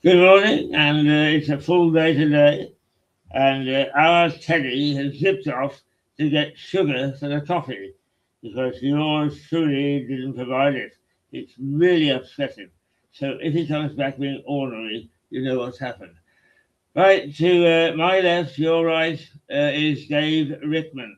Good morning, and it's a full day today. And our Teddy has zipped off to get sugar for the coffee because yours truly didn't provide it. It's really upsetting. So if he comes back being ornery, you know what's happened. Right, to my left, your right, is Dave Rickman.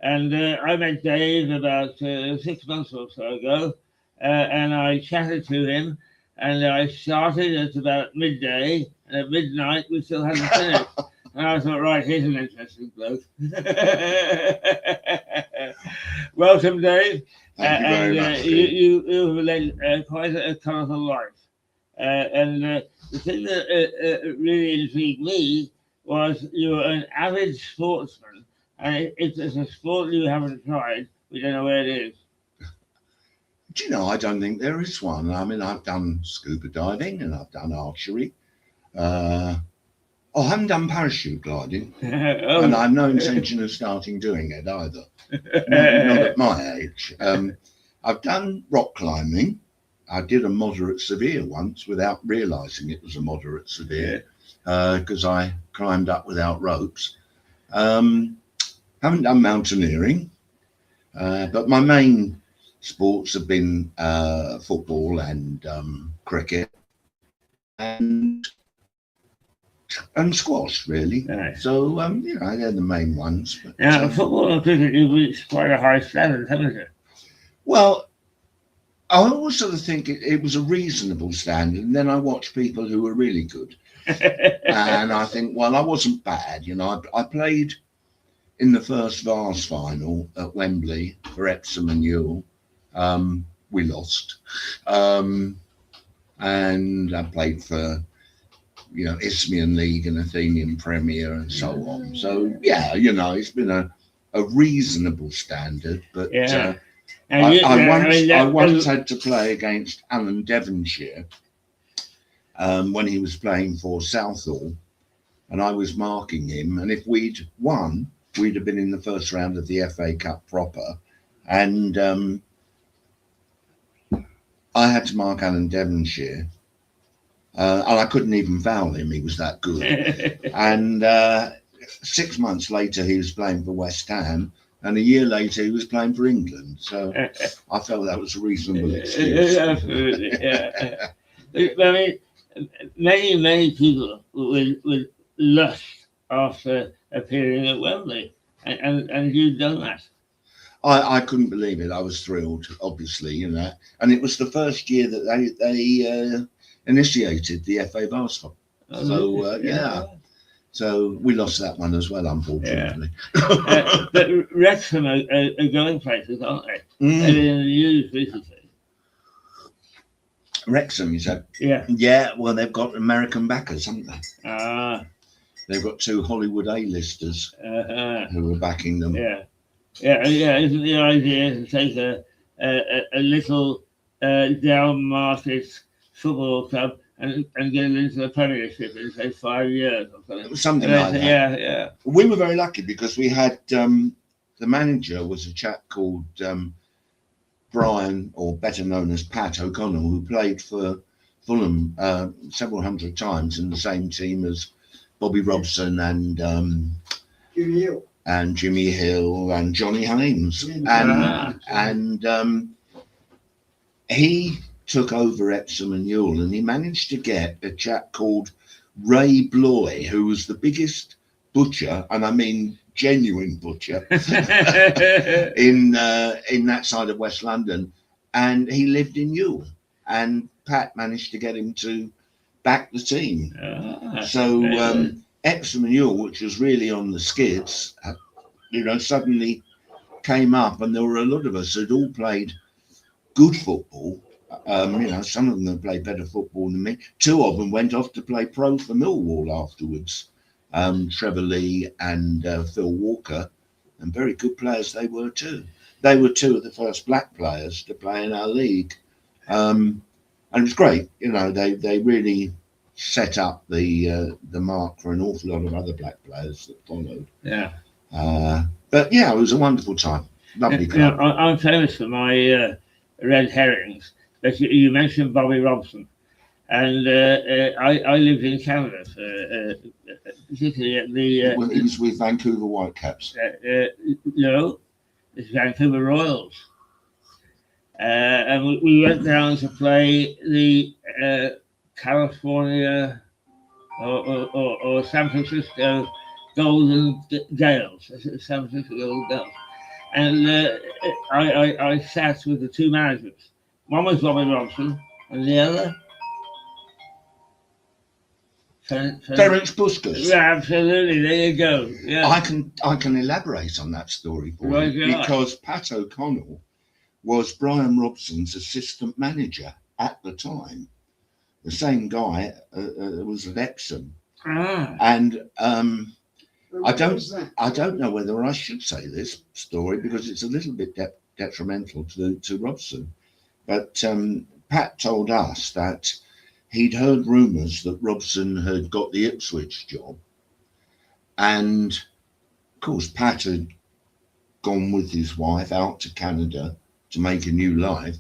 And I met Dave about 6 months or so ago, and I chatted to him, and I started at about midday, and at midnight we still hadn't finished. And I thought, right, here's an interesting bloke. Welcome, Dave. Thank you very much. You have led quite a colourful life. The thing that really intrigued me was you're an avid sportsman, and if there's a sport you haven't tried, we don't know where it is. Do you know, I don't think there is one. I mean, I've done scuba diving and I've done archery. I haven't done parachute gliding, and I have no intention of starting doing it either. Not at my age. I've done rock climbing. I did a moderate severe once without realising it was a moderate severe because I climbed up without ropes. Haven't done mountaineering, but my main sports have been football and cricket and squash, really. Nice. So, they're the main ones. But, Now, football and cricket, you've reached quite a high standard, haven't you? Well, I always sort of think it was a reasonable standard, and then I watched people who were really good, and I think, well, I wasn't bad. I played in the first Vase final at Wembley for Epsom and Ewell. We lost, and I played for Isthmian League and Athenian Premier and so on. So it's been a reasonable standard, but. Yeah. I once had to play against Alan Devonshire when he was playing for Southall, and I was marking him. And if we'd won, we'd have been in the first round of the FA Cup proper. And I had to mark Alan Devonshire, and I couldn't even foul him. He was that good. And 6 months later, he was playing for West Ham. And a year later, he was playing for England. So I felt that was a reasonable excuse. Absolutely, yeah. I mean, many people would lust after appearing at Wembley, and you've done that. I couldn't believe it. I was thrilled, obviously, And it was the first year that they initiated the FA Vase Cup. So, So we lost that one as well, unfortunately. Yeah. But Wrexham are going places, aren't they? They've been in the news recently. Wrexham, you said? Yeah. Yeah, well, they've got American backers, haven't they? They've got 2 Hollywood A-listers who are backing them. Yeah. Isn't the idea to take a little down market football club and get into the Premiership in, say, 5 years or something. Something like that. Yeah. We were very lucky because we had the manager was a chap called Brian, or better known as Pat O'Connell, who played for Fulham several hundred times in the same team as Bobby Robson and Jimmy Hill and Johnny Haynes. And he took over Epsom and Ewell, and he managed to get a chap called Ray Bloy, who was the biggest butcher, and I mean genuine butcher, in that side of West London, and he lived in Ewell, and Pat managed to get him to back the team. So Epsom and Ewell, which was really on the skids, suddenly came up, and there were a lot of us who'd all played good football. Some of them have played better football than me. 2 of them went off to play pro for Millwall afterwards. Trevor Lee and Phil Walker, and very good players they were too. They were 2 of the first black players to play in our league, and it was great. They really set up the mark for an awful lot of other black players that followed. Yeah. But it was a wonderful time. Lovely club. I'm famous for my red herrings. But you mentioned Bobby Robson. And I lived in Canada, particularly at the. He was with Vancouver Whitecaps. No, it's Vancouver Royals. And we went down to play the California or San Francisco Golden Gales, San Francisco Golden Gales. And I sat with the two managers. One was Bobby Robson, and the other? Ferenc Puskas. Yeah, absolutely. There you go. Yeah. I can elaborate on that story for you because Pat O'Connell was Brian Robson's assistant manager at the time. The same guy was at Epsom. And I don't know whether I should say this story because it's a little bit detrimental to Robson. But Pat told us that he'd heard rumours that Robson had got the Ipswich job. And, of course, Pat had gone with his wife out to Canada to make a new life.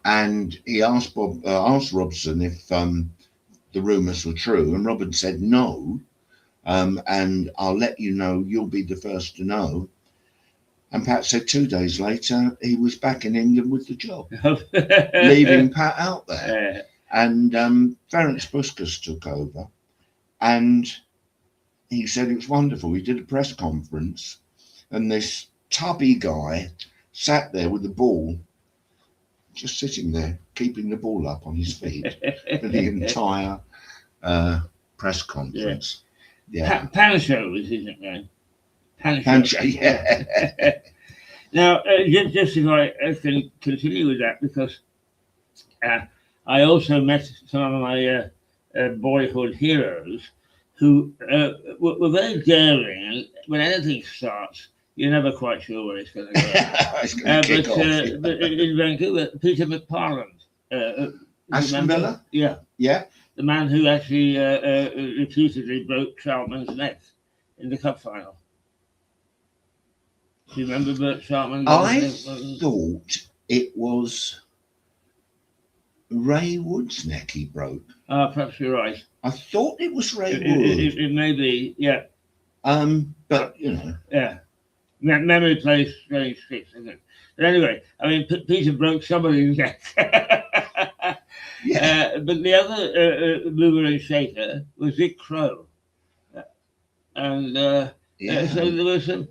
And he asked Robson if the rumours were true. And Robin said no. And I'll let you know, you'll be the first to know. And Pat said 2 days later, he was back in England with the job, leaving Pat out there. And Ferenc Puskas took over, and he said it was wonderful. He did a press conference, and this tubby guy sat there with the ball, just sitting there, keeping the ball up on his feet for the entire press conference. Yeah. Pancho was his nickname. Pancho, yeah. Now, just if I can continue with that, because I also met some of my boyhood heroes who were very daring, and when anything starts, you're never quite sure where it's going to go. It's going to kick off. But in Vancouver, Peter McParland. Aston Villa? Yeah. Yeah. The man who actually repeatedly broke Charlton's neck in the cup final. Do you remember Bert Charlton? I thought it was Ray Wood's neck he broke. Perhaps you're right. I thought it was Ray Wood. It may be, yeah. But you know. Yeah. Memory plays strange tricks, isn't it? But anyway, I mean, Peter broke somebody's neck. Yeah. But the other mover and shaker was Vic Crow. And so there were some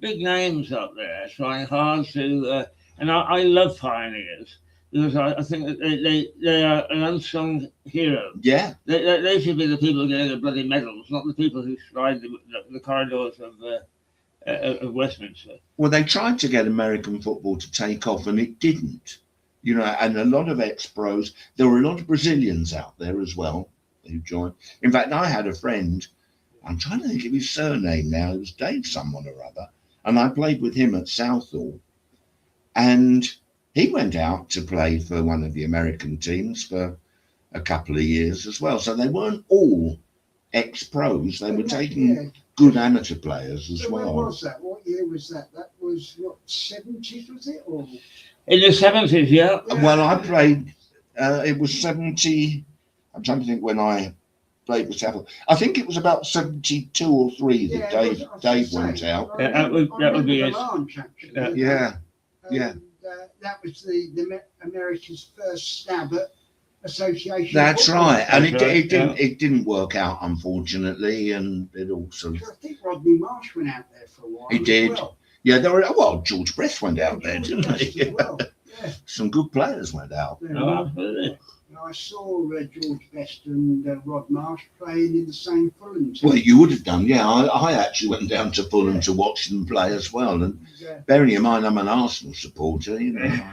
big names up there trying hard to, and I love pioneers because I think that they are an unsung hero. Yeah. They should be the people getting the bloody medals, not the people who stride the corridors of Westminster. Well, they tried to get American football to take off, and it didn't. You know, and a lot of ex-pros. There were a lot of Brazilians out there as well who joined. In fact, I had a friend. I'm trying to think of his surname now. It was Dave someone or other, and I played with him at Southall, and he went out to play for one of the American teams for a couple of years as well. So they weren't all ex-pros. They were taking good amateur players as well. When was that? What year was that? That was, what, 70s, was it? Or? In the 70s, yeah. Well, I played, it was 70, I'm trying to think when I played with Southall. I think it was about 72 or 3 that Dave went out. That would be it. Yeah. That was the America's first stab at association. That's football. right, and it didn't work out, unfortunately, and it also. I think Rodney Marsh went out there for a while. He did. Well. Yeah, George Brett went out there, didn't he? Well. Yeah. Some good players went out. I saw George Best and Rod Marsh playing in the same Fulham team. Well, you would have done, yeah. I actually went down to Fulham to watch them play as well. And bearing in mind, I'm an Arsenal supporter, you know.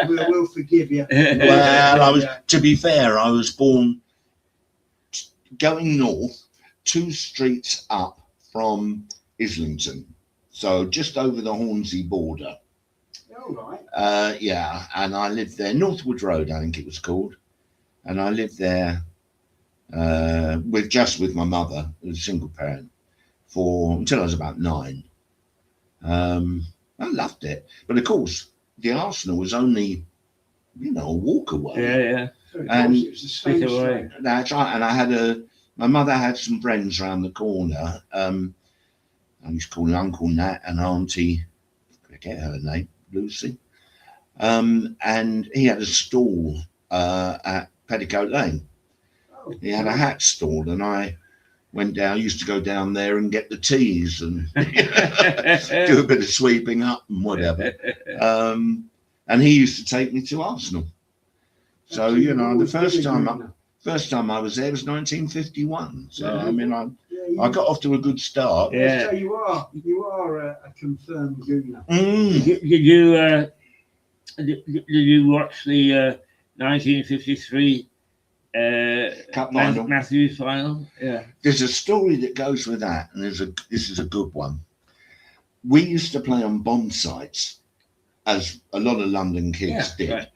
We'll forgive you. Well, to be fair, I was born going north 2 streets up from Islington. So just over the Hornsey border. All right. Yeah, and I lived there, Northwood Road, I think it was called. And I lived there with my mother, who was a single parent, until I was about 9. I loved it. But of course, the Arsenal was only, a walk away. Yeah. So of And- course it was the same Straight away. slate. That's right. And I had my mother had some friends around the corner. I used to call her Uncle Nat and Auntie, I forget her name, Lucy. And he had a stall at Petticoat Lane. Oh, He had a hat stall, and I used to go down there and get the teas and do a bit of sweeping up and whatever. And he used to take me to Arsenal. So, that's you know, the always been a good first time I was there was 1951. So, Yeah. I mean, Yeah, I got off to a good start. Yeah. So you are a confirmed gooner. Did you watch the 1953 Cup final. Matthews final? Yeah. There's a story that goes with that, and this is a good one. We used to play on bomb sites, as a lot of London kids did, Right.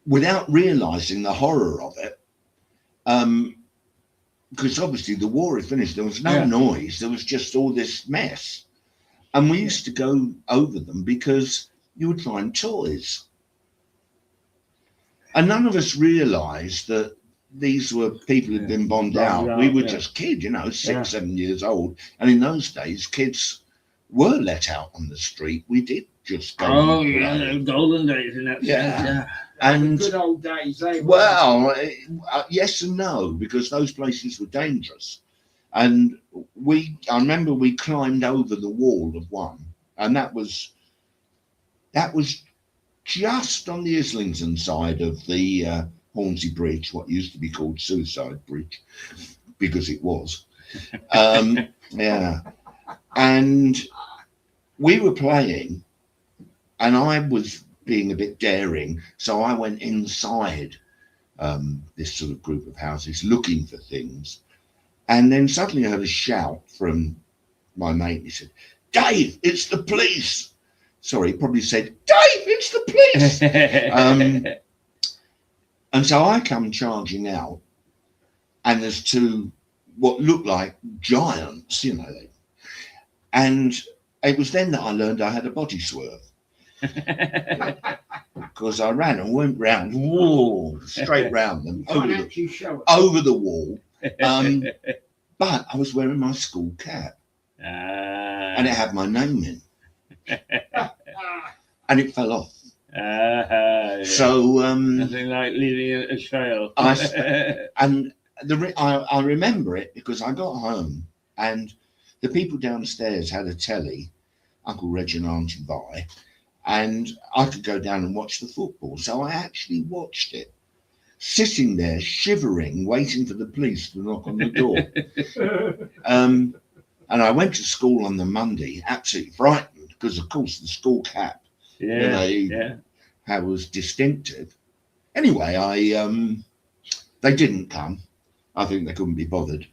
without realising the horror of it. Because obviously the war had finished, there was no Yeah. noise, there was just all this mess. And we used to go over them because you would find toys. And none of us realised that these were people who'd been bombed Bombed out. We out, were yeah. just kids, you know, 6, Yeah. 7 years old. And in those days, kids were let out on the street. We did just go. Oh, and yeah, play. the golden days in that Yeah. sense. Yeah. And The good old days, eh? well, yes and no, because those places were dangerous. And I remember we climbed over the wall of one, and that was just on the Islington side of the Hornsey Bridge, what used to be called Suicide Bridge, because it was. Yeah. And we were playing, and I was being a bit daring, so I went inside this sort of group of houses looking for things. And then suddenly I heard a shout from my mate. He said, "Dave, it's the police." Sorry, he probably said, "Dave, it's the police." And so I come charging out, and there's two what looked like giants, you know. And it was then that I learned I had a body swerve, because I ran and went round, whoa, straight round them, You can't over actually show it. over the wall. But I was wearing my school cap, and it had my name in, and it fell off. Yeah. So Nothing like leaving a trail. and I remember it because I got home and the people downstairs had a telly, Uncle Reg and Auntie Vi, and I could go down and watch the football. So I actually watched it, sitting there shivering, waiting for the police to knock on the door. And I went to school on the Monday, absolutely frightened, because of course the school cap Yeah. Yeah. Was distinctive. Anyway, they didn't come. I think they couldn't be bothered.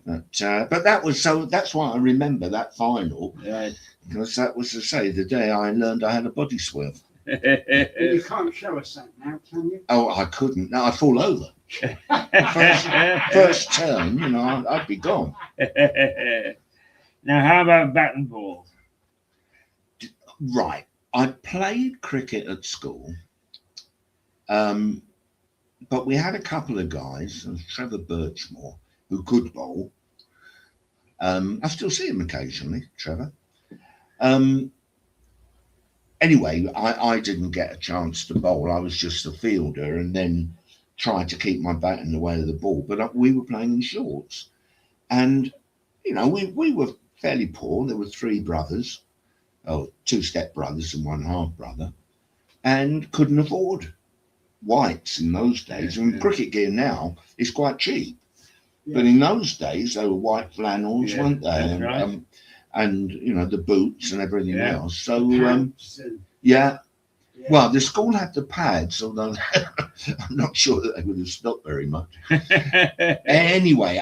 But that's why I remember that final, Right. because that was, to say, the day I learned I had a body swerve. You can't show us that now, can you? Oh, I couldn't. No, I'd fall over. First turn, you know, I'd be gone. Now, how about bat and ball? Right. I played cricket at school, but we had a couple of guys, Trevor Birchmore, who could bowl. I still see him occasionally, Trevor. Anyway, I didn't get a chance to bowl. I was just a fielder and then tried to keep my bat in the way of the ball. But we were playing in shorts. And, you know, we were fairly poor. There were 3 brothers. 2 step-brothers and 1 half-brother, and couldn't afford whites in those days. And cricket gear now is quite cheap, but in those days they were white flannels, weren't they? That's right. And you know, the boots and everything else. So Pants and- yeah. Well, the school had the pads, although I'm not sure that they would have stopped very much. Anyway,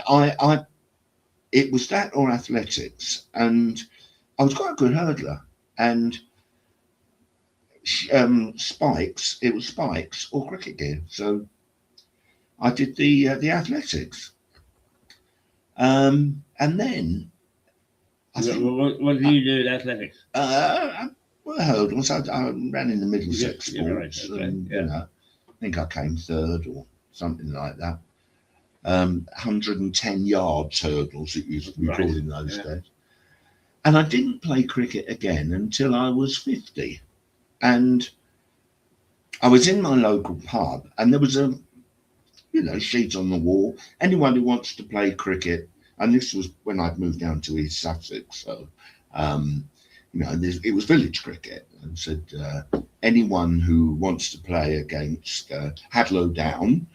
it was that or athletics, and I was quite a good hurdler. And spikes, it was spikes or cricket gear. So I did the athletics. And then I think What do you do in athletics? hurdles. I ran in the Middlesex Yeah, right, sports, okay, and yeah. you know, think I came third or something like that. 110 yards hurdles, it used to be called in those days. And I didn't play cricket again until I was 50. And I was in my local pub, and there was a, sheet on the wall. Anyone who wants to play cricket, and this was when I'd moved down to East Sussex, so it was village cricket, and said anyone who wants to play against Hadlow Down,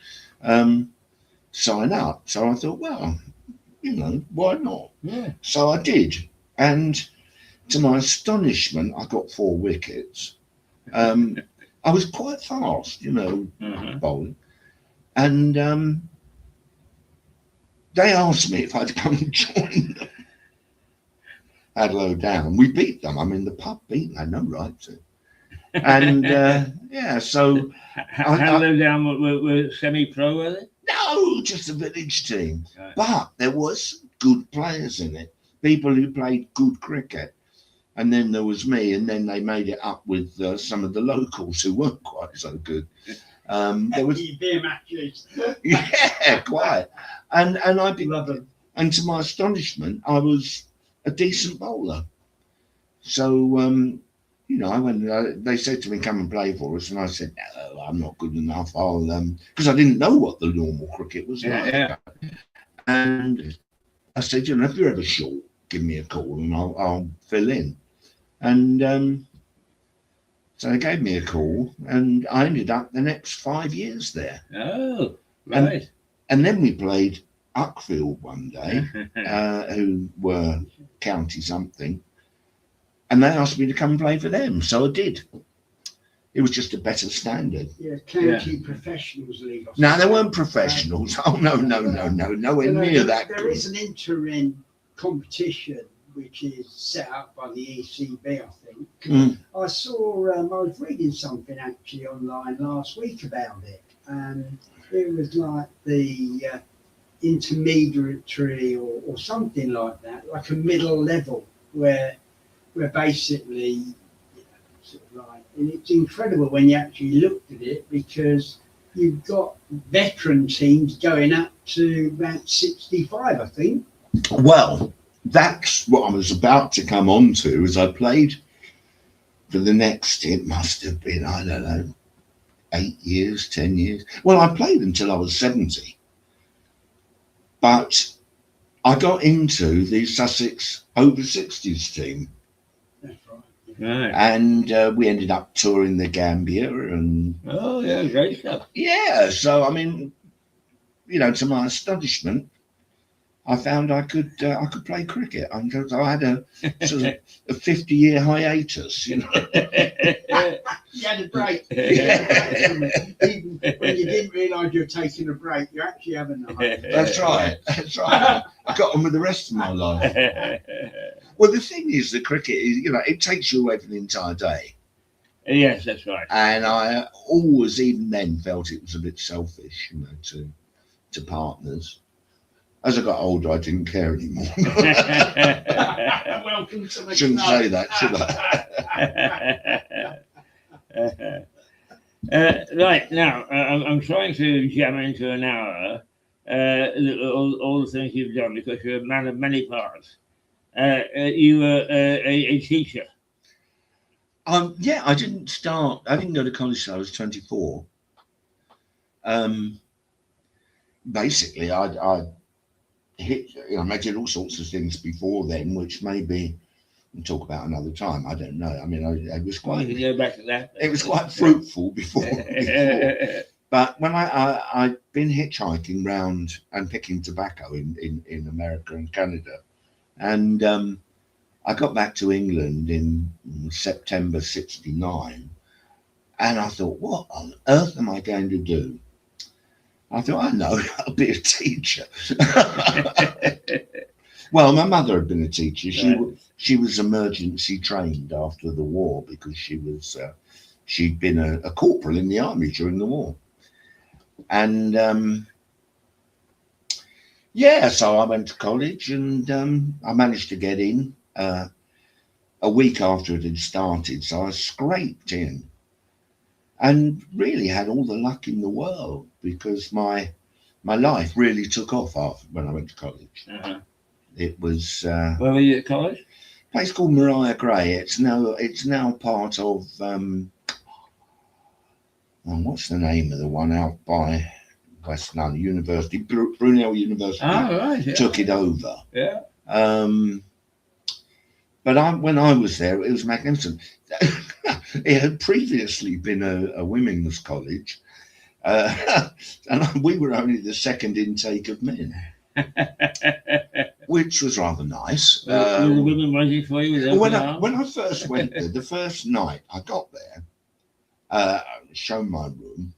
sign up. So I thought, well, why not? Yeah. So I did, and to my astonishment, I got 4 wickets. I was quite fast, bowling. And they asked me if I'd come and join them. Hadlow Down. We beat them. I mean, the pub beat them. I had no right to. And so Hadlow Down were semi-pro, were they? No, just a village team. Right. But there was good players in it. People who played good cricket. And then there was me, and then they made it up with some of the locals who weren't quite so good. There was beer matches. Yeah, quite. And and to my astonishment, I was a decent bowler. So I went. They said to me, "Come and play for us," and I said, "No, I'm not good enough. I'll because I didn't know what the normal cricket was like." Yeah. And I said, if you're ever short, give me a call and I'll fill in. And so they gave me a call, and I ended up the next 5 years there. Oh, right. And then we played Uckfield one day, who were county something, and they asked me to come and play for them. So I did. It was just a better standard. Yeah, county professionals league. No, they weren't professionals. Oh, no, nowhere near that. There is an interim competition which is set up by the ECB, I think. I saw, I was reading something actually online last week about it, and it was like the intermediary or something like that, like a middle level where basically, sort of like, and it's incredible when you actually looked at it, because you've got veteran teams going up to about 65, I think. Well, that's what I was about to come on to, as I played for the next, it must have been, I don't know, 8 years, 10 years. Well, I played until I was 70. But I got into the Sussex over 60s team. That's right. Right. And we ended up touring the Gambia. And Oh, yeah, great stuff. yeah, so I mean, to my astonishment, I found I could play cricket. I had a sort of a 50-year hiatus, You had a break. Yeah. Even when you didn't realise you were taking a break, you're actually having a break. That's right. I got on with the rest of my life. Well, the thing is, the cricket is, it takes you away from the entire day. Yes, that's right. And I always, even then, felt it was a bit selfish, to partners. As I got older, I didn't care anymore. Welcome to the Shouldn't club. say that, should I? Right, now, I'm trying to jam into an hour all the things you've done, because you're a man of many parts. You were a teacher. Yeah, I didn't go to college till I was 24. Basically, I did all sorts of things before then, which maybe we'll talk about another time. I don't know. I mean, it was quite. We can go back to that. It was quite fruitful before. But when I'd been hitchhiking round and picking tobacco in America and Canada, and I got back to England in September '69, and I thought, what on earth am I going to do? I thought, I know, I'll be a teacher. Well, my mother had been a teacher. She was emergency trained after the war, because she'd been a corporal in the army during the war. And so I went to college, and I managed to get in a week after it had started. So I scraped in. and really had all the luck in the world because my life really took off after when I went to college. Uh-huh. It was Where were you at college? a place called Mariah Gray. It's now part of what's the name of the one out by West London University? Brunel University Right. Yeah. took it over. Yeah. But when I was there, it was magnificent. It had previously been a women's college, and we were only the second intake of men, which was rather nice. Were the women waiting for you? With when open I first went there, the first night I got there, shown my room.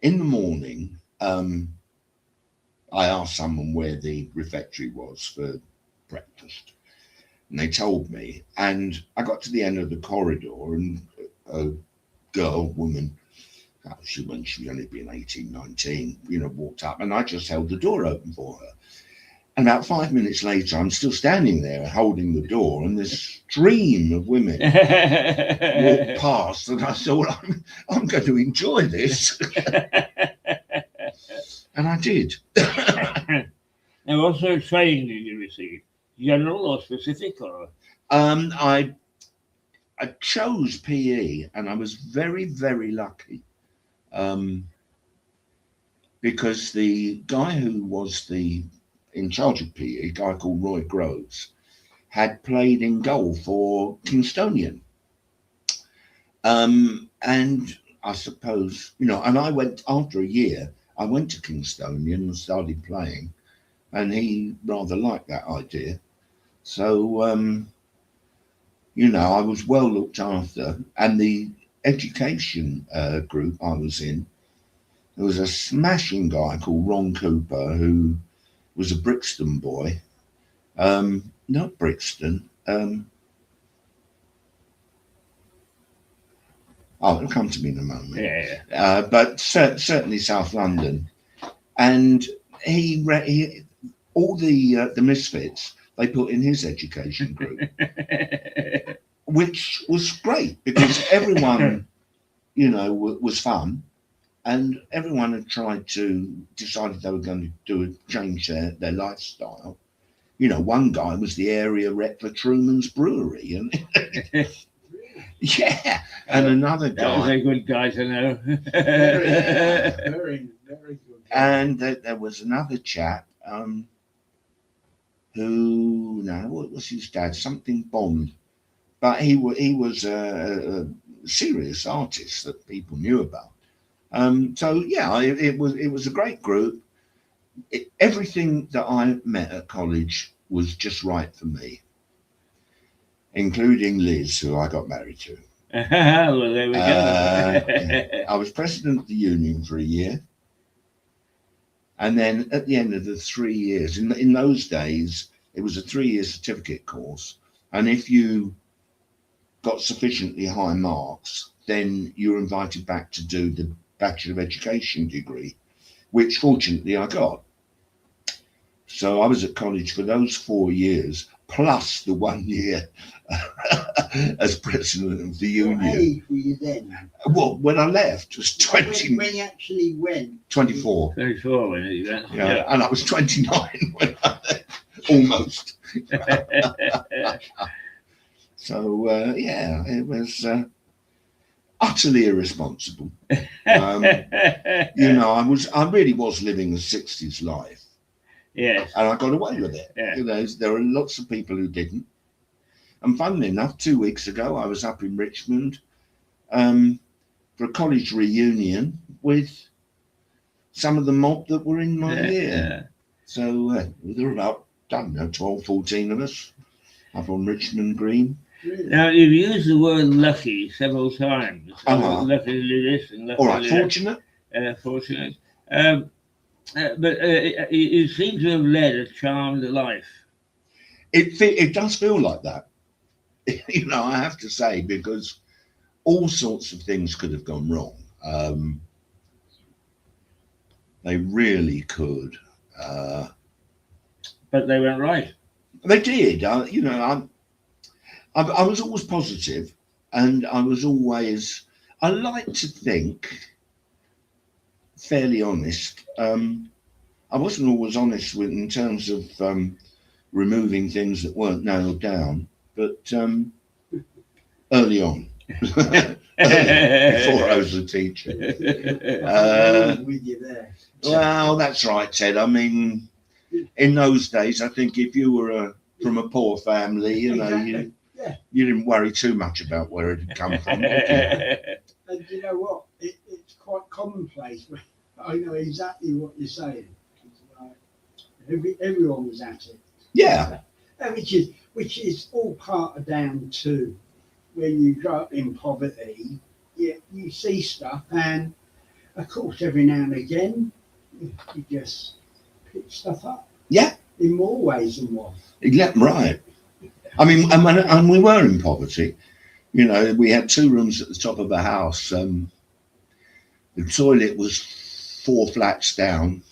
In the morning, I asked someone where the refectory was for breakfast. And they told me, and I got to the end of the corridor, and a woman, when she only been 18, 19, walked up, and I just held the door open for her. And about 5 minutes later, I'm still standing there holding the door, and this stream of women walked past, and I thought, I'm going to enjoy this. And I did. And what sort of training did you receive? General or specific? Or? I chose PE, and I was very, very lucky because the guy who was in charge of PE, a guy called Roy Groves, had played in goal for Kingstonian. And I suppose, and I went, after a year, I went to Kingstonian and started playing, and he rather liked that idea. So, I was well looked after, and the education group I was in, there was a smashing guy called Ron Cooper who was a Brixton boy. Not Brixton. It'll come to me in a moment. Yeah. But certainly South London, and he all the misfits they put in his education group, which was great because everyone, was fun, and everyone had decided they were going to change their lifestyle. One guy was the area rep for Truman's Brewery, and yeah, and another guy. That was a good guy to know. Very, very good. And there was another chap who, what was his dad? Something Bond, but he was a serious artist that people knew about. So yeah, it was a great group. Everything that I met at college was just right for me, including Liz, who I got married to. Well, there we go. Yeah. I was president of the union for a year. And then at the end of the 3 years, in those days, it was a 3-year certificate course. And if you got sufficiently high marks, then you were invited back to do the Bachelor of Education degree, which fortunately I got. So I was at college for those 4 years, plus the 1 year as president of the union. What age were you then? Well, when I left, it was 20. When you actually went? 24. 24 when you went. Yeah, and I was 29 when I left, almost. So, it was utterly irresponsible. I really was living a 60s life. Yes. And I got away with it. Yeah. There are lots of people who didn't. And funnily enough, 2 weeks ago, I was up in Richmond for a college reunion with some of the mob that were in my year. Yeah. So there were about, 12, 14 of us up on Richmond Green. Now, you've used the word lucky several times. Lucky to do this and lucky All right, to do that. fortunate. Fortunate. But you seem to have led a charmed life. It does feel like that. I have to say, because all sorts of things could have gone wrong. They really could. But they went right. They did. I was always positive, and I I like to think fairly honest. I wasn't always honest with in terms of removing things that weren't nailed down, but early on, before I was a teacher. I'm with you there. Well, that's right, Ted. I mean, in those days, I think if you were from a poor family, you know, Exactly. you didn't worry too much about where it had come from, did you? And you know what? It's quite commonplace. I know exactly what you're saying. It's like everyone was at it. Yeah, Which is all part of down to when you grow up in poverty, you see stuff, and of course every now and again you just pick stuff up. Yeah. In more ways than one. Yeah, right. I mean, and we were in poverty. You know, we had 2 rooms at the top of the house. The toilet was 4 flats down.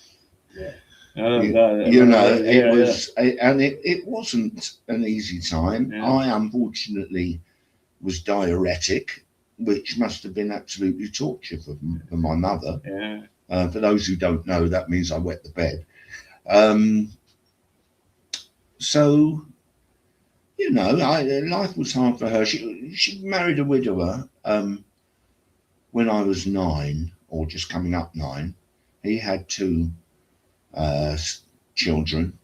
Yeah. You know, it was, and it wasn't an easy time. Yeah. I unfortunately was diuretic, which must have been absolutely torture for my mother. Yeah. For those who don't know, that means I wet the bed. So, you know, life was hard for her. She married a widower when I was 9, or just coming up 9. He had 2 children,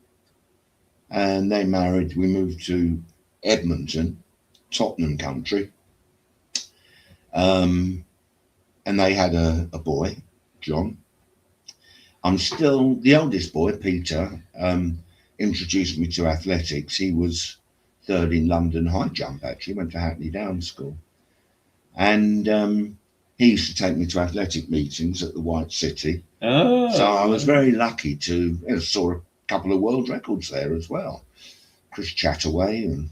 and they married. We moved to Edmonton, Tottenham country, and they had a boy, John. I'm still the oldest boy, Peter. Introduced me to athletics. He was 3rd in London high jump, actually. Went to Hackney Downs School, and he used to take me to athletic meetings at the White City. Oh. So I was very lucky to saw a couple of world records there as well, Chris Chataway and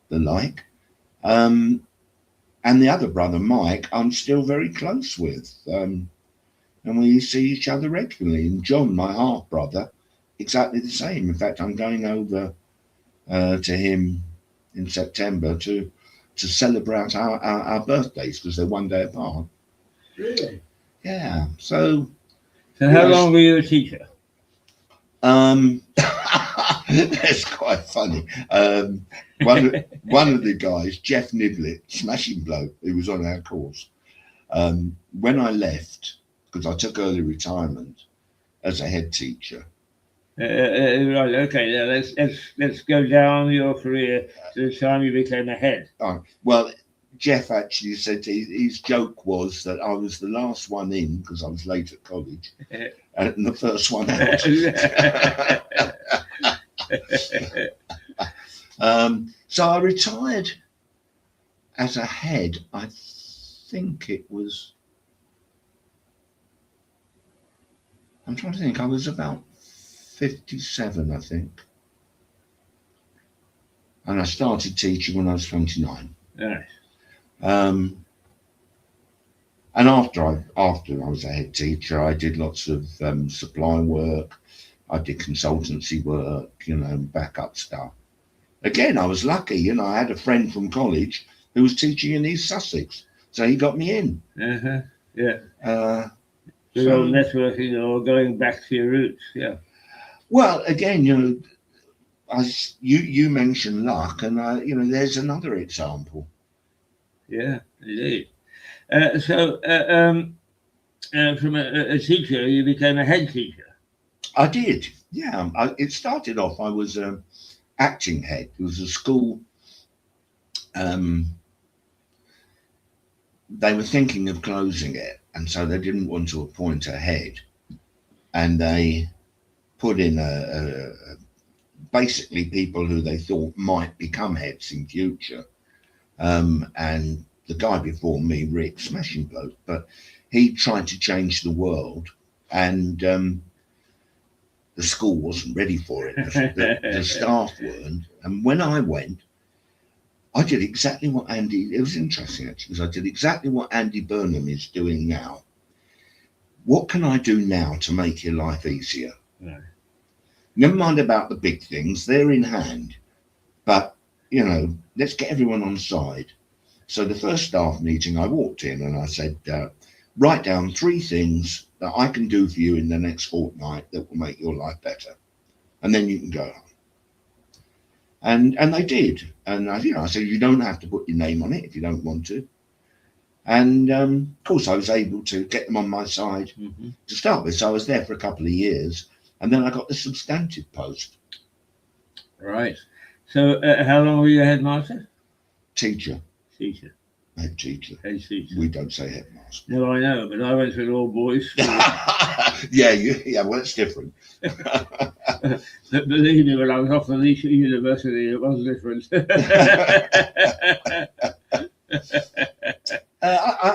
the like. And the other brother, Mike, I'm still very close with, and we see each other regularly. And John, my half brother, exactly the same. In fact, I'm going over to him in September to celebrate our birthdays, because they're 1 day apart. Really? Yeah. So how long were you a teacher? That's quite funny. One of the guys, Jeff Niblett, smashing bloke, who was on our course, when I left, because I took early retirement as a head teacher. Right. Okay. Now let's go down your career to the time you became a head. Well, Jeff actually said his joke was that I was the last one in because I was late at college, and the first one out. So I retired as a head. I think it was. I'm trying to think. I was about 57, I think, and I started teaching when I was 29. Nice. And after I was a head teacher, I did lots of supply work. I did consultancy work, you know, backup stuff. Again, I was lucky, you know. I had a friend from college who was teaching in East Sussex, so he got me in. Yeah. So networking or going back to your roots. Yeah. Well, again, you know, you mentioned luck, and you know, there's another example. Yeah, indeed. So from a teacher, you became a head teacher. I did, yeah. It started off, I was acting head. It was a school. They were thinking of closing it, and so they didn't want to appoint a head, and they put in basically people who they thought might become heads in future. And the guy before me, Rick, smashing bloke, but he tried to change the world, and the school wasn't ready for it. The staff weren't. And when I went, I did exactly what Andy, it was interesting actually, because I did exactly what Andy Burnham is doing now. What can I do now to make your life easier? Right. Never mind about the big things, they're in hand. But, you know, let's get everyone on side. So the first staff meeting, I walked in and I said, write down 3 things that I can do for you in the next fortnight that will make your life better, and then you can go home. And they did. And I said, you don't have to put your name on it if you don't want to. And of course, I was able to get them on my side to start with. So I was there for a couple of years, and then I got the substantive post. Right. So how long were you a headmaster? Teacher. Teacher. Head teacher. Head teacher. We don't say headmaster. No, I know, but I went to an all boys school. yeah, well, it's different. But believe me, when I was off the leash at university, it was different.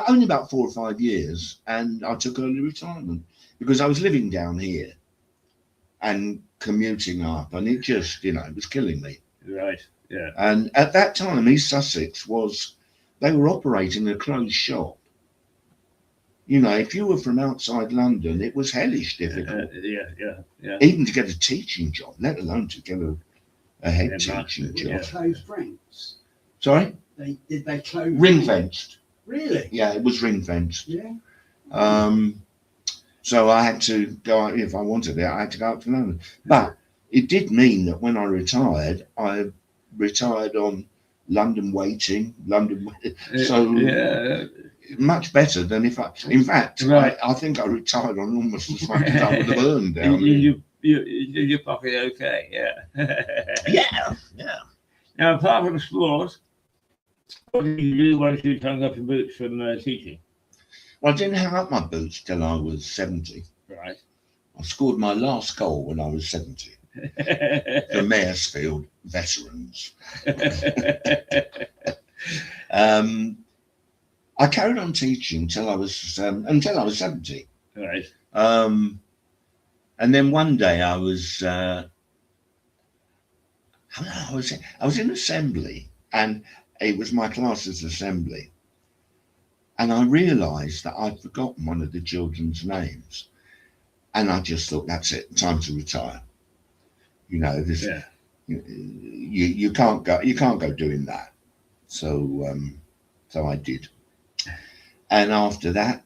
Only about 4 or 5 years, and I took early retirement because I was living down here and commuting up, and it just, it was killing me. Right, yeah. And at that time, East Sussex they were operating a closed shop. If you were from outside London, it was hellish difficult. Yeah. Even to get a teaching job, let alone to get a head teaching job. They closed Franks. Sorry? Did they close? Ring fenced. Really? Yeah, it was ring fenced. Yeah. So I had to go out, if I wanted it, I had to go up to London. But it did mean that when I retired on London waiting, so much better than in fact, right. I think I retired on almost as much as I would have earned down here. Your pocket okay, yeah. yeah. Now, apart from sport, what did you do once you hung up your boots from teaching? Well, I didn't hang up my boots till I was 70. Right. I scored my last goal when I was 70. The Maresfield veterans. I carried on teaching until I was 70. Right. And then one day I was in assembly, and it was my class's assembly, and I realised that I'd forgotten one of the children's names, and I just thought, that's it, time to retire. You can't go doing that. So I did. And after that,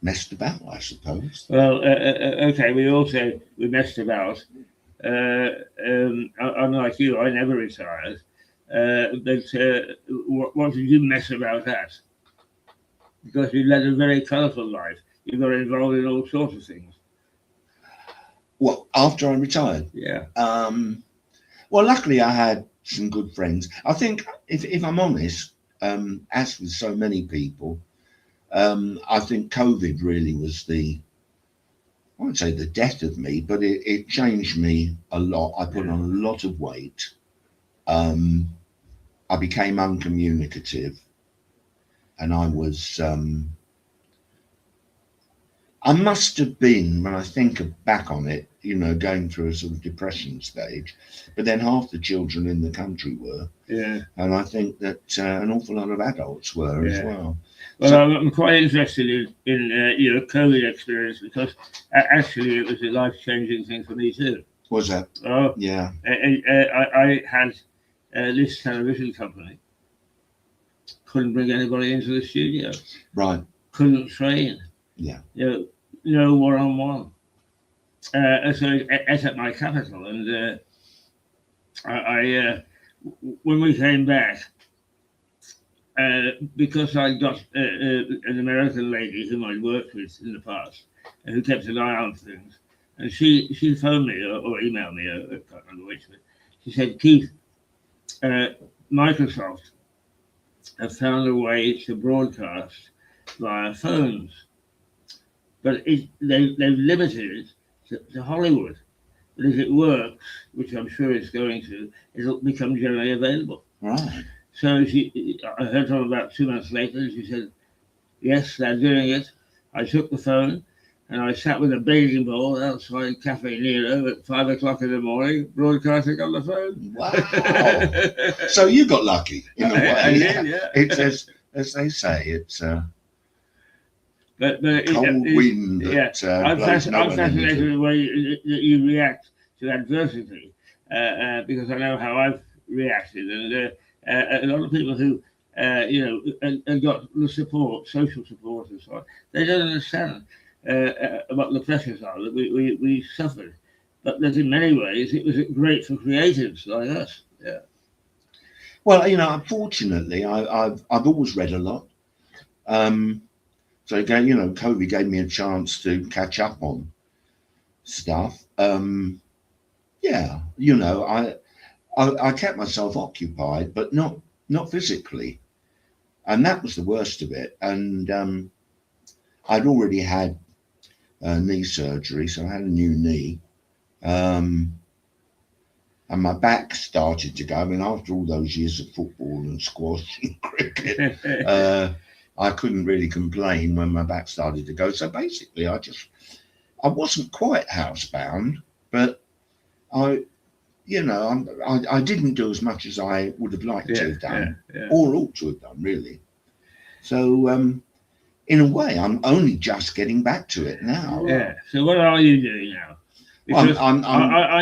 messed about, I suppose. Well, okay, we messed about. Unlike you, I never retired. But what did you mess about at? Because you led a very colourful life. You got involved in all sorts of things. Well, after I retired? Yeah. Well, luckily I had some good friends. I think, if I'm honest, as with so many people, I think COVID really was I won't say the death of me, but it changed me a lot. I put on a lot of weight. I became uncommunicative, and I was, I must have been, when I think back on it, going through a sort of depression stage, but then half the children in the country were. Yeah. And I think that an awful lot of adults were as well. Well, I'm quite interested in your COVID experience, because actually it was a life-changing thing for me too. Was that? Oh, yeah. I had this television company. Couldn't bring anybody into the studio. Right. Couldn't train. Yeah. No one-on-one. So I ate up my capital, and I when we came back, because I got an American lady whom I'd worked with in the past, who kept an eye on things, and she phoned me or emailed me, I can't remember which, but she said, Keith, Microsoft have found a way to broadcast via phones, but they've limited it to Hollywood. But if it works, which I'm sure it's going to, it'll become generally available. Right. So I heard from about 2 months later, and she said, yes, they're doing it. I took the phone, and I sat with a bathing bowl outside Cafe Nero at 5 o'clock in the morning, broadcasting on the phone. Wow. So you got lucky in a way. I did, yeah. It's as they say, it's but cold wind that I'm blows no one fascinated with into. the way that you react to adversity, because I know how I've reacted, and a lot of people who and got the support, social support, and so on, they don't understand what the pressures are that we suffered. But that in many ways it was great for creatives like us. Yeah. Well, unfortunately, I've always read a lot. So again, COVID gave me a chance to catch up on stuff. Yeah, I kept myself occupied, but not physically, and that was the worst of it. And I'd already had knee surgery, so I had a new knee. And my back started to go. I mean, after all those years of football and squash and cricket, I couldn't really complain when my back started to go. So basically, I wasn't quite housebound, but I didn't do as much as I would have liked to have done, or ought to have done, really. So, in a way, I'm only just getting back to it now. Yeah. So, what are you doing now? Because I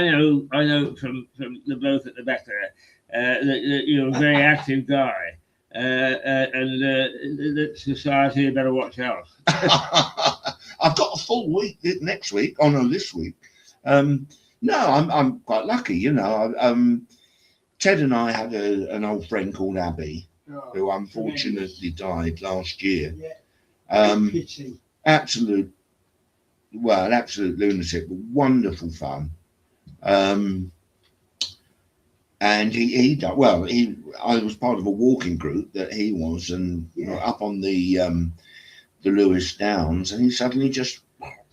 know from the bloke at the back there that you're a very active guy, and the society better watch out. I've got a full week next week. Oh no, this week. No, I'm quite lucky. Ted and I had an old friend called Abby, who unfortunately died last year. Pity. Absolute lunatic, but wonderful fun. And I was part of a walking group that he was, and up on the Lewis Downs, and he suddenly just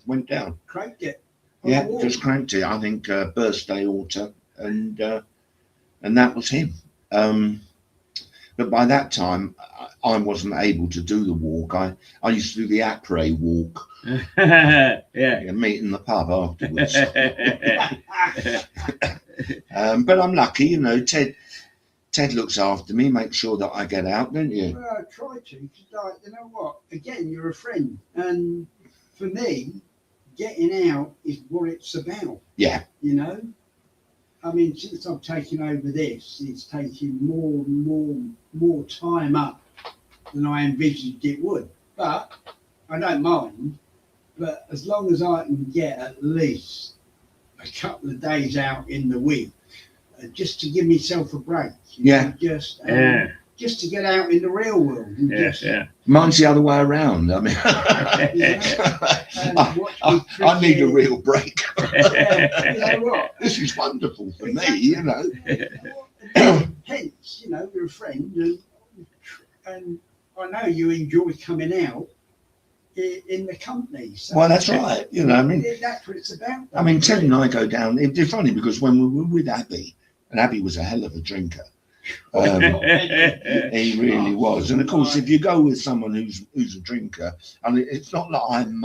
went down. Cranked it. Yeah, just cranked it. I think burst aorta, and that was him. But by that time, I wasn't able to do the walk. I used to do the après walk. Meet in the pub afterwards. But I'm lucky, Ted looks after me, makes sure that I get out, don't you? Well, I try to. You know what? Again, you're a friend, and for me, getting out is what it's about. Yeah. I mean, since I've taken over this, it's taking more and more time up than I envisaged it would. But I don't mind. But as long as I can get at least a couple of days out in the week, just to give myself a break. Just to get out in the real world. And Mine's the other way around. I mean, I need a real break. You know what? This is wonderful for me, Hence, we're a friend, and I know you enjoy coming out in the company. So well, that's right. I mean, that's what it's about. I mean, Ted and I go down. It's funny because when we were with Abby, and Abby was a hell of a drinker. He really was, and of course, if you go with someone who's a drinker, and it's not that I'm,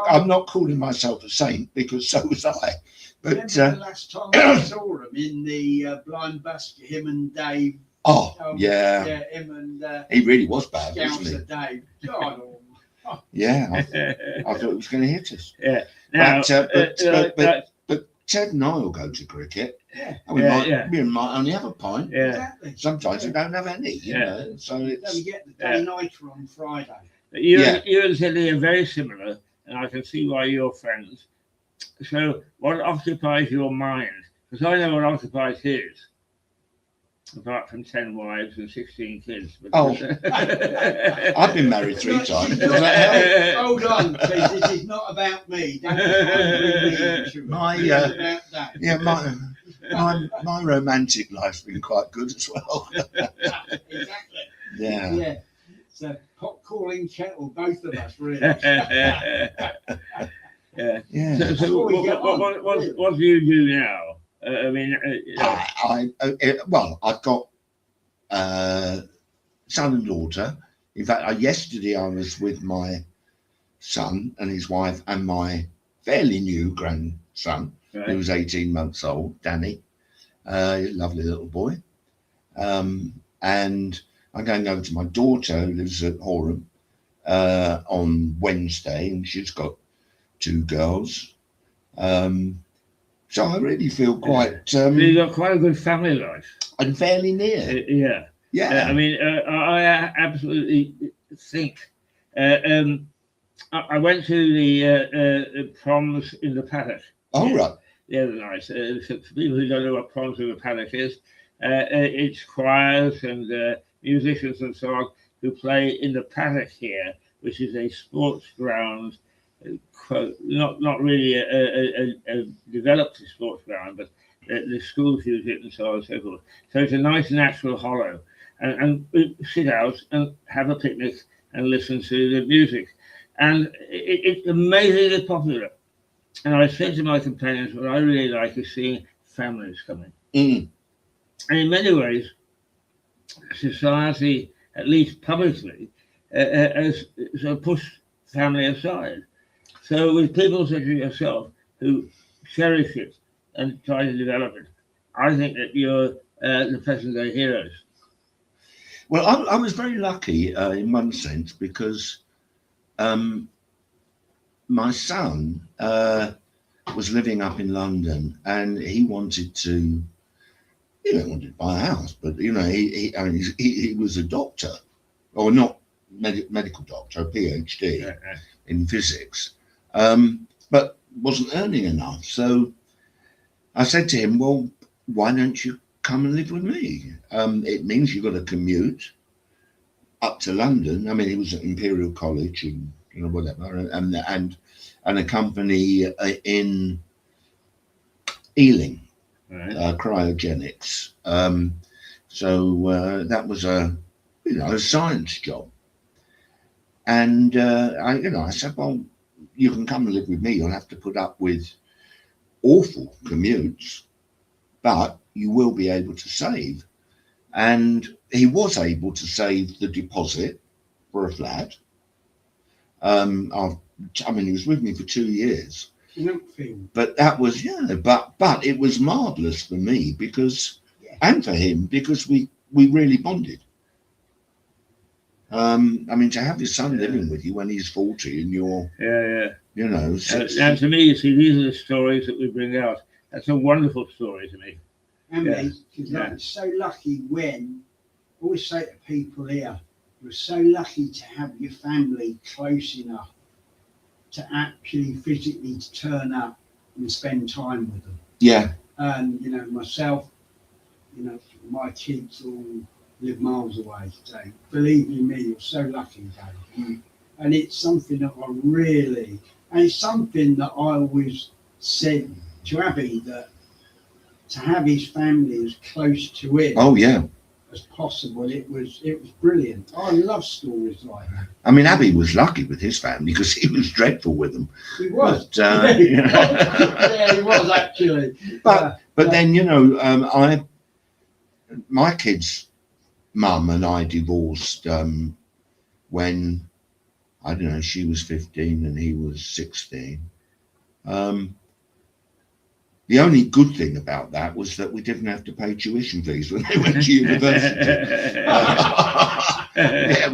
I'm not calling myself a saint because so was I. But remember the last time I saw him in the blind basket, him and Dave. Him and he really was bad, wasn't he? Dave. God, yeah, I thought it was going to hit us. Yeah. Now, but Ted and I will go to cricket. Yeah. We might only have a pint. Yeah. Exactly. Sometimes we don't have any, you know. So it's... we get the day-nighter on Friday. You and Teddy are very similar, and I can see why you're friends. So what occupies your mind? Because I know what occupies his. Apart from 10 wives and 16 kids. I've been married 3 times. Does that help? Hold on, please. This is not about me. Don't my romantic life's been quite good as well. Exactly. Yeah. So pot calling kettle, both of us, really. Yeah. So what do you do now? I mean, I've got son and daughter. In fact, yesterday I was with my son and his wife and my fairly new grandson, who was 18 months old, Danny, lovely little boy. And I'm going over to my daughter, who lives at Horham, on Wednesday, and she's got 2 girls. So I really feel quite. So you've got quite a good family life. I'm fairly near. Yeah. Yeah. I mean, I absolutely think. I went to the proms in the paddock. Oh, right. The other night. For people who don't know what proms in the paddock is, it's choirs and musicians and so on who play in the paddock here, which is a sports ground. Not really a developed sports ground, but the schools use it and so on and so forth. So it's a nice natural hollow, and we sit out and have a picnic and listen to the music, and it's amazingly popular. And I said to my companions, what I really like is seeing families coming. Mm. And in many ways, society, at least publicly, has sort of pushed family aside. So with people such as yourself who cherish it and try to develop it, I think that you're the present day heroes. Well, I was very lucky in one sense because my son was living up in London and he wanted to, wanted to buy a house, but he was a doctor, or not medical doctor, a PhD in physics, but wasn't earning enough. So I said to him, well, why don't you come and live with me? It means you've got to commute up to London. I mean, he was at Imperial College and whatever, and a company in Ealing, Right. cryogenics. So that was a science job. And I said, well, you can come and live with me. You'll have to put up with awful commutes, but you will be able to save. And he was able to save the deposit for a flat. I mean, he was with me for 2 years. But that was, but it was marvellous for me because, and for him, because we really bonded. I mean, to have your son living with you when he's 40 and you're, Now, to me, you see, these are the stories that we bring out. That's a wonderful story to me. And because I'm so lucky when, I always say to people here, you're so lucky to have your family close enough to actually physically turn up and spend time with them. Yeah. And, myself, my kids all live miles away. So believe you me, you're so lucky, Dave. And it's something that and it's something that I always said to Abby, that to have his family as close to him as possible, it was brilliant. I love stories like that. I mean, Abby was lucky with his family because he was dreadful with them. He was. But, he was actually. But then, my kid's mum and I divorced when, I don't know, she was 15 and he was 16. The only good thing about that was that we didn't have to pay tuition fees when they went to university.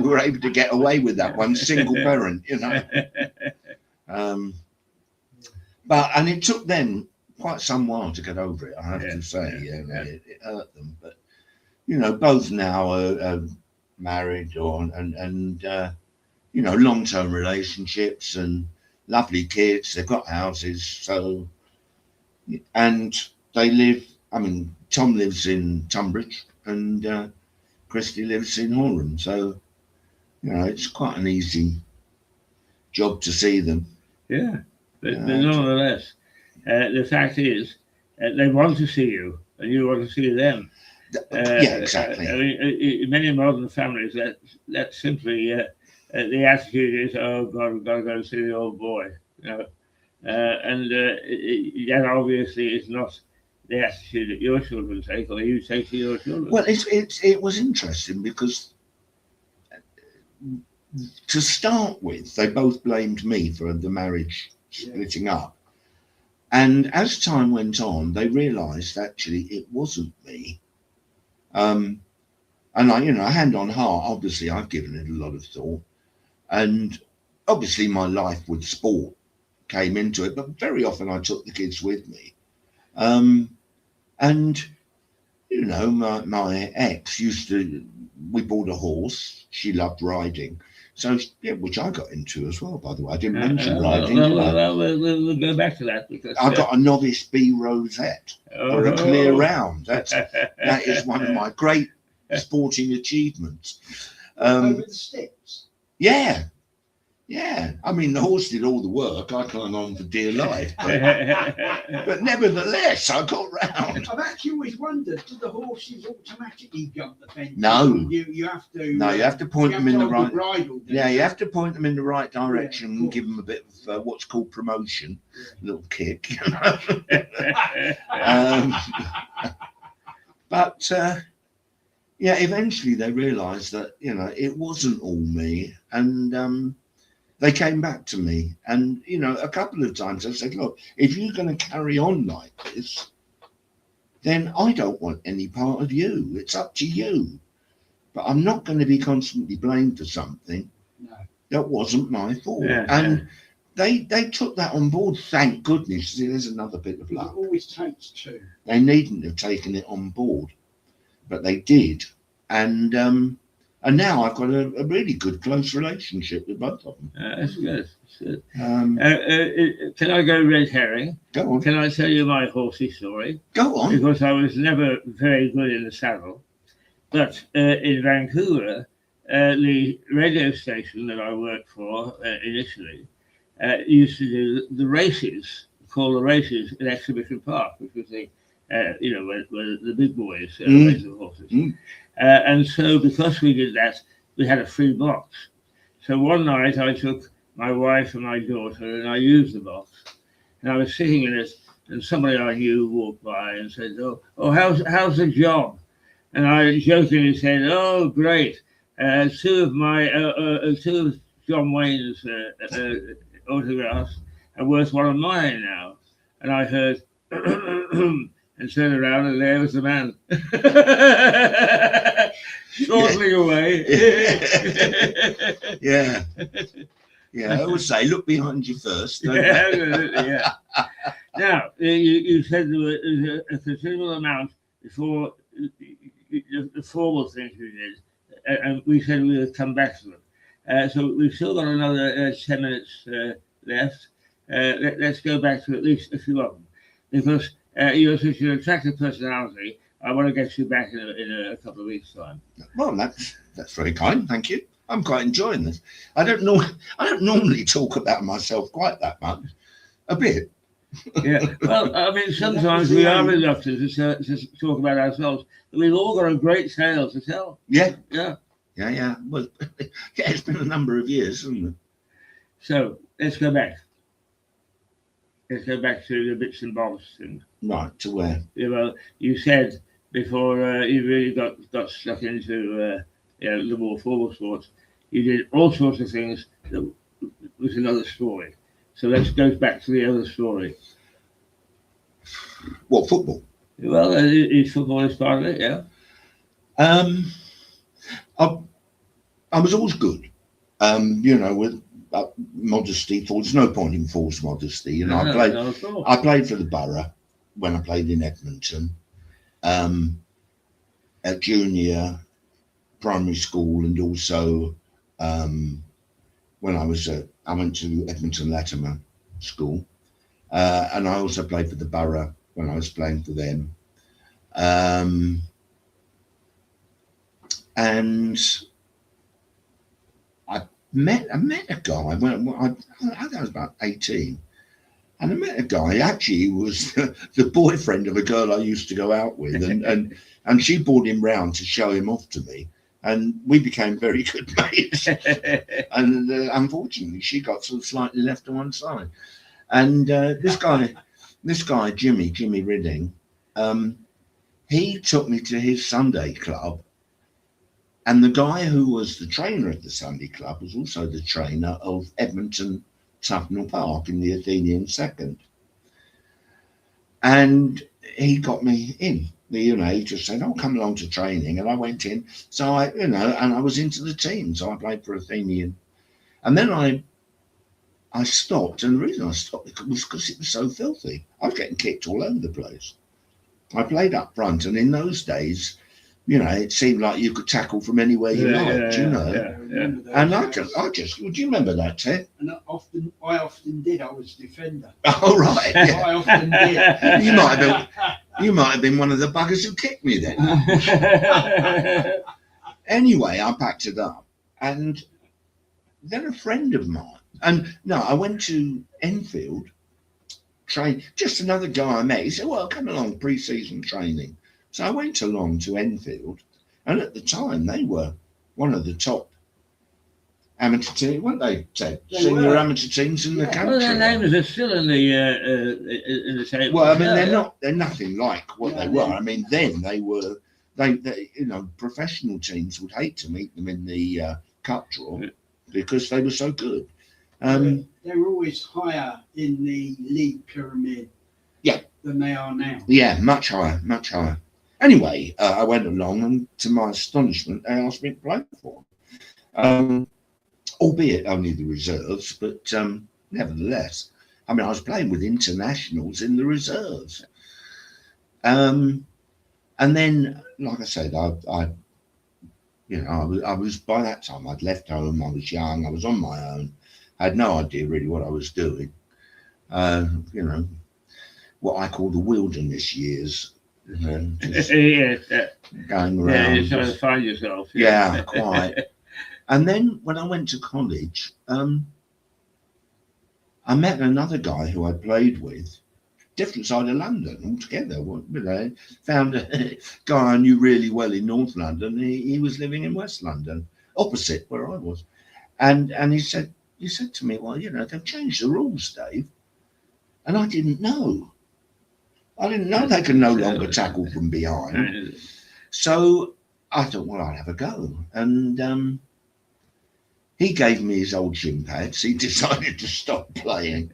We were able to get away with that one, single parent, and it took them quite some while to get over it, I have to say. It hurt them, but both now are married and long-term relationships and lovely kids. They've got houses, so. And they live, I mean, Tom lives in Tunbridge and Christy lives in Horham. So, it's quite an easy job to see them. Yeah, but nonetheless, the fact is, they want to see you and you want to see them. Exactly. I mean, in many modern families, that's simply the attitude is, oh God, we've got to go see the old boy, and that obviously is not the attitude that your children take or you take to your children. Well, it was interesting because to start with, they both blamed me for the marriage splitting up. And as time went on, they realised actually it wasn't me. And hand on heart, obviously I've given it a lot of thought. And obviously my life with sport came into it, but very often I took the kids with me. And you know, my ex we bought a horse. She loved riding. So, yeah, which I got into as well, by the way. I didn't mention riding, did I? We'll go back to that because I got a novice B rosette for a clear round. That is one of my great sporting achievements. Over the sticks. Yeah. I mean, the horse did all the work. I clung on for dear life. But nevertheless, I got round. I've actually always wondered, do the horses automatically jump the fence? No. You have to. No, you have to point them in the right. Bridle, You have to point them in the right direction and course. give them a bit of what's called promotion, a little kick. But yeah, eventually they realised that it wasn't all me, and they came back to me, and a couple of times I said, look, if you're going to carry on like this, then I don't want any part of you. It's up to you. But I'm not going to be constantly blamed for something that wasn't my fault. Yeah, and they took that on board, thank goodness. See, there's another bit of luck. It always takes two. They needn't have taken it on board, but they did. And now I've got a really good, close relationship with both of them. That's good. That's good. Can I go red herring? Go on. Can I tell you my horsey story? Go on. Because I was never very good in the saddle. But in Vancouver, the radio station that I worked for initially used to do the races, call the races in Exhibition Park, which was the, where the big boys race the horses. And so because we did that, we had a free box. So one night I took my wife and my daughter and I used the box. And I was sitting in it and somebody I knew walked by and said, oh, how's the job? And I jokingly said, oh, great. Two of John Wayne's autographs are worth one of mine now. And I heard, and turned around, and there was the man, chortling away. Yeah. I would say, look behind you first. Yeah. Now, you said there was a considerable amount before the formal things we did, and we said we would come back to them. So we've still got another 10 minutes left. Let's go back to at least a few of them, because you're such an attractive personality. I want to get you back in a couple of weeks' time. Well, that's very kind. Thank you. I'm quite enjoying this. I don't normally talk about myself quite that much. A bit. Yeah. Well, I mean, sometimes we are reluctant to talk about ourselves. But we've all got a great tale to tell. Yeah. Yeah. Well, it's been a number of years, hasn't it? So let's go back. Let's go back to the bits and bobs thing. Right, to where? Yeah, well, you said before you really got stuck into the more formal sports, you did all sorts of things that was another story. So let's go back to the other story. What, football? Well, football is part of it, yeah. I was always good, with modesty. There's no point in false modesty. I played for the borough when I played in Edmonton, at junior, primary school, and also when I went to Edmonton Latimer School, and I also played for the borough when I was playing for them. And I met a guy when I think I was about 18, and I met a guy. Actually, he was the boyfriend of a girl I used to go out with, and she brought him round to show him off to me, and we became very good mates. And unfortunately, she got sort of slightly left to one side. And this guy, Jimmy Ridding, he took me to his Sunday club. And the guy who was the trainer of the Sunday club was also the trainer of Edmonton Tufnell Park in the Athenian Second. And he got me in. He just said, "Oh, come along to training," and I went in. So and I was into the team. So I played for Athenian, and then I stopped, and the reason I stopped was because it was so filthy. I was getting kicked all over the place. I played up front, and in those days, it seemed like you could tackle from anywhere you liked, And I just, would you remember that, Ted? And I often did. I was defender. Oh right, yeah. I often did. You might have been one of the buggers who kicked me then. Anyway, I packed it up, and then a friend of mine, and no, I went to Enfield, train, just another guy I met. He said, well, come along, pre-season training. So I went along to Enfield, and at the time they were one of the top amateur teams, weren't they, Ted? Senior amateur teams in the country. Well, their names are still in the table. Well, I mean, they're nothing like what they were. I mean, then they were, they professional teams would hate to meet them in the cup draw because they were so good. They were always higher in the league pyramid than they are now. Yeah, much higher, much higher. Anyway, I went along, and to my astonishment, they asked me to play for them. Albeit only the reserves, but nevertheless, I mean, I was playing with internationals in the reserves. And then, like I said, I was by that time, I'd left home, I was young, I was on my own. I had no idea really what I was doing. What I call the wilderness years. Just going around. Yeah, you're trying to find yourself. Yeah, quite. And then when I went to college, I met another guy who I played with, different side of London altogether. Found a guy I knew really well in North London. He was living in West London, opposite where I was. And he said to me, well, they've changed the rules, Dave. And I didn't know. They can no longer tackle from behind. So I thought, well, I'll have a go. And he gave me his old shin pads. He decided to stop playing.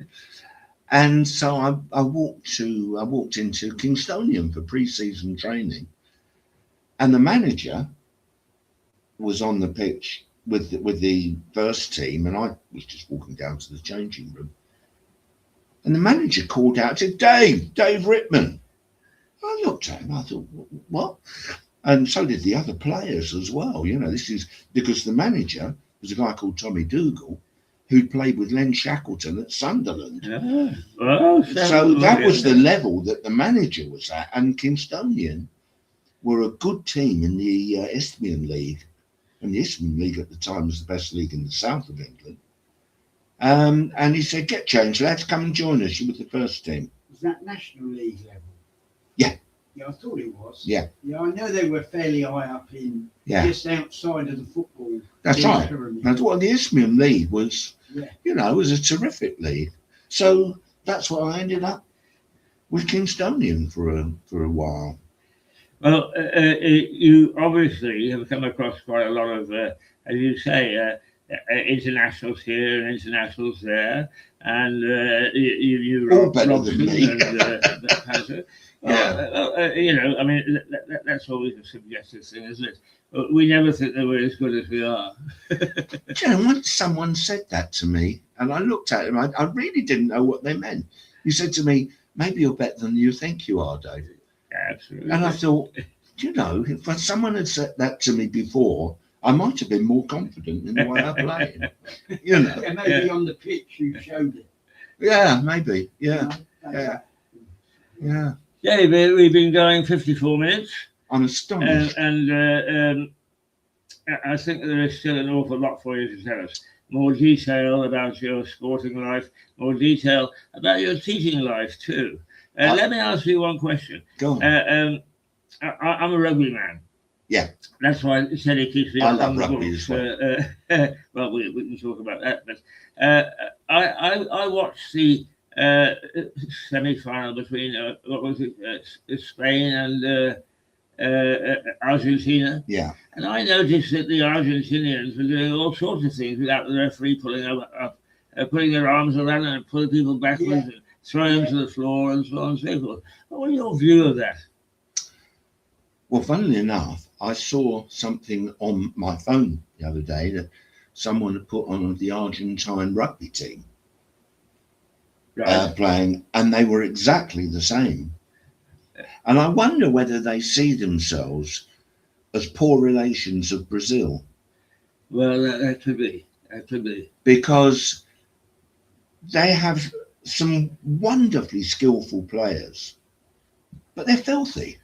And so I walked into Kingstonian for pre-season training. And the manager was on the pitch with the first team, and I was just walking down to the changing room. And the manager called out, said, Dave Rickman. I looked at him, I thought, what? And so did the other players as well. This is because the manager was a guy called Tommy Dougal, who'd played with Len Shackleton at Sunderland. So that was the level that the manager was at. And Kingstonian were a good team in the Isthmian League. And the Isthmian League at the time was the best league in the south of England. And he said, get changed, lads, come and join us. You were the first team. Was that National League level? Yeah. Yeah, I thought it was. Yeah. Yeah, I know they were fairly high up in, just outside of the football. That's right. That's what the Isthmian League was. Yeah. It was a terrific league. So that's what I ended up with Kingstonian for a while. Well, you obviously have come across quite a lot of, as you say, internationals here and internationals there, and you all better than me. I mean, that's always a subjective thing, isn't it? But we never think that we're as good as we are. Once someone said that to me, and I looked at him, I really didn't know what they meant. He said to me, maybe you're better than you think you are, David. Absolutely. And I thought, if someone had said that to me before, I might have been more confident in the way I played. Yeah, maybe on the pitch you showed it. Yeah, maybe. Yeah. Yeah. David, we've been going 54 minutes. I'm astonished. And I think there is still an awful lot for you to tell us. More detail about your sporting life, more detail about your teaching life too. Let me ask you one question. Go on. I'm a rugby man. Yeah. That's why Teddy keeps me on the rugby books. as well. Well, we can talk about that. But I watched the semi-final between Spain and Argentina. Yeah. And I noticed that the Argentinians were doing all sorts of things without the referee putting their arms around them and pulling people backwards and throwing them to the floor and so on and so forth. What was your view of that? Well, funnily enough, I saw something on my phone the other day that someone had put on the Argentine rugby team. Right. playing, and they were exactly the same. And I wonder whether they see themselves as poor relations of Brazil, Well, that could be. That could be. because they have some wonderfully skillful players, but they're filthy.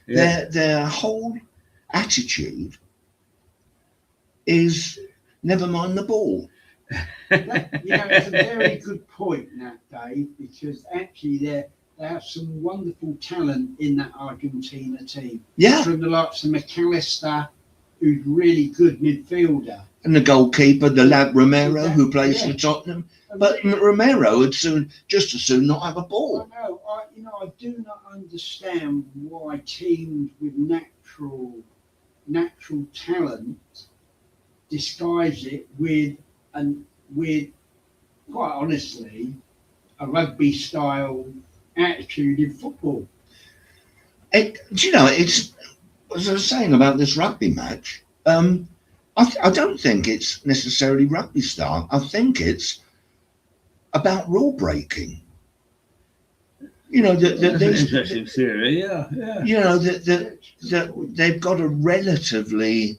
Yeah. Their whole attitude is never mind the ball. It's a very good point, that Dave, because actually they have some wonderful talent in that Argentina team. Yeah, From the likes of McAllister, who's really good midfielder. and the goalkeeper, the lad Romero, who plays Yeah. for Tottenham. But Romero would just as soon not have a ball. I do not understand why teams with natural talent disguise it with quite honestly a rugby style attitude in football. It's as I was saying about this rugby match. I don't think it's necessarily rugby style. I think it's about rule breaking. That's an interesting theory. Yeah. That they've got a relatively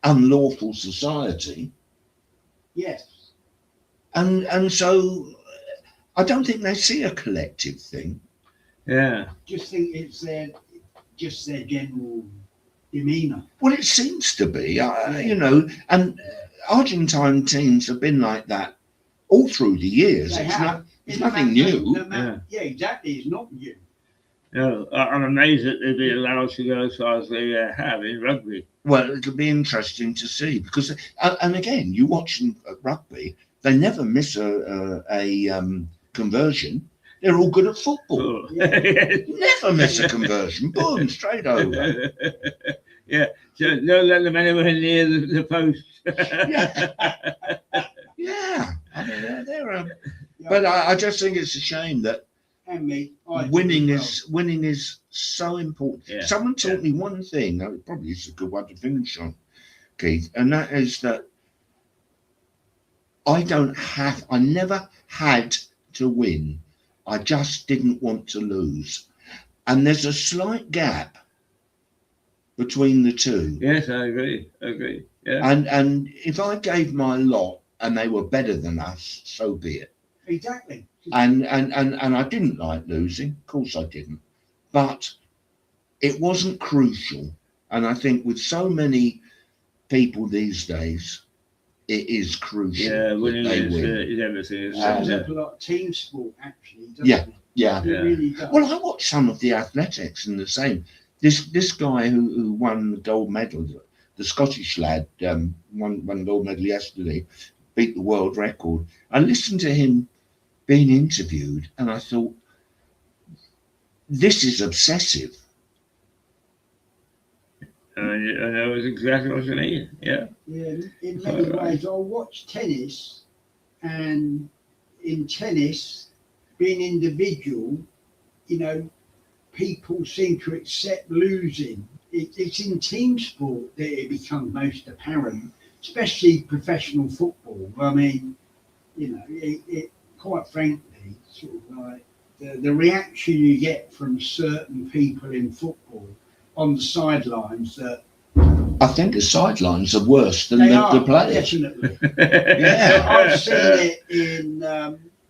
unlawful society, Yes. and so I don't think they see a collective thing. Yeah. Just think it's just their general demeanour. Well, it seems to be, and Argentine teams have been like that all through the years. It's nothing new. Yeah, exactly. It's not new. I'm amazed that they've been allowed to go as far as they have in rugby. Well, it'll be interesting to see because, and again, you watch them at rugby, they never miss a conversion. They're all good at football. Oh. Never miss a conversion. Boom, straight over. Yeah, so don't let them anywhere near the post. Yeah. I mean, but I just think it's a shame that winning is so important. Yeah. Someone taught me one thing. It probably is a good one to finish on, Keith, and that is that I never had to win. I just didn't want to lose. And there's a slight gap between the two. Yes, I agree. Yeah. And if I gave my lot and they were better than us, so be it. Exactly. And I didn't like losing. Of course I didn't. But it wasn't crucial. And I think with so many people these days, it is crucial. Yeah, winning win. is everything. Sounds like a lot of team sport, actually, doesn't it? Yeah. It really does. Well, I watched some of the athletics and the same. This guy who won the gold medal, the Scottish lad, won the gold medal yesterday, beat the world record. I listened to him being interviewed and I thought, this is obsessive. And that was exactly what you mean. Yeah. Yeah, in many ways. I watch tennis, and in tennis, being individual, people seem to accept losing. It's in team sport that it becomes most apparent, especially professional football. I mean, it quite frankly, sort of like the reaction you get from certain people in football on the sidelines that I think the sidelines are worse than they the are, players. definitely. Yeah. I've seen it in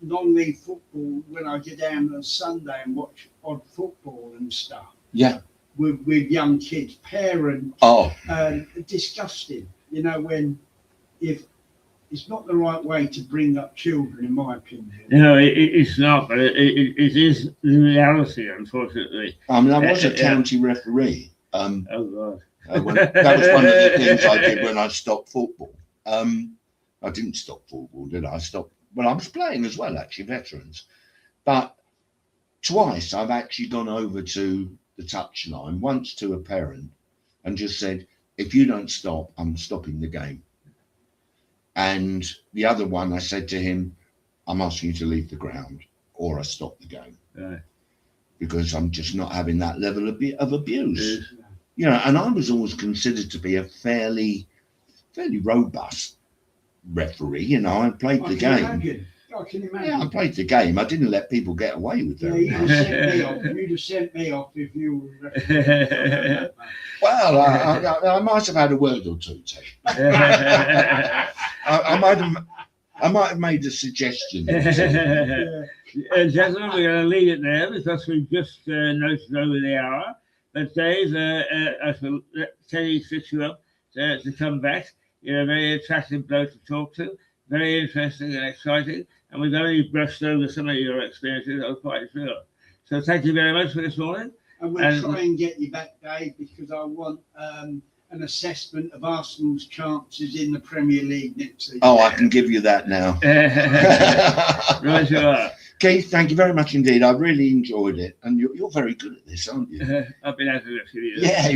non-league football when I get down on Sunday and watch odd football and stuff. Yeah. With young kids, parents, disgusting. If it's not the right way to bring up children, in my opinion. It's not, but it is the reality, unfortunately. I mean, I was a county referee. Oh God. That was one of the things I did when I stopped football. I didn't stop football, did I? I was playing as well, actually, veterans. But twice I've actually gone over to the touchline, once to a parent, and just said, if you don't stop, I'm stopping the game. And the other one, I said to him, I'm asking you to leave the ground or I stop the game. Right. Because I'm just not having that level of abuse. And I was always considered to be a fairly robust referee. I played the game. I can Yeah, I imagine. played the game. I didn't let people get away with Yeah, that. you'd have sent me off. You'd have sent me off if you were refereeing. Well, I might have had a word or two, Ted. I might have made a suggestion. Gentlemen, we're going to leave it there because we've just noticed over the hour. But Dave, I shall let Teddy fix you up to come back. You're a very attractive bloke to talk to, very interesting and exciting, and we've only brushed over some of your experiences, I'm quite sure. So thank you very much for this morning. And we'll try and get you back, Dave, because I want an assessment of Arsenal's chances in the Premier League next season. Oh, I can give you that now. Right you are. Keith, thank you very much indeed. I really enjoyed it. And you're very good at this, aren't you? I've been out of it a few years. Yeah.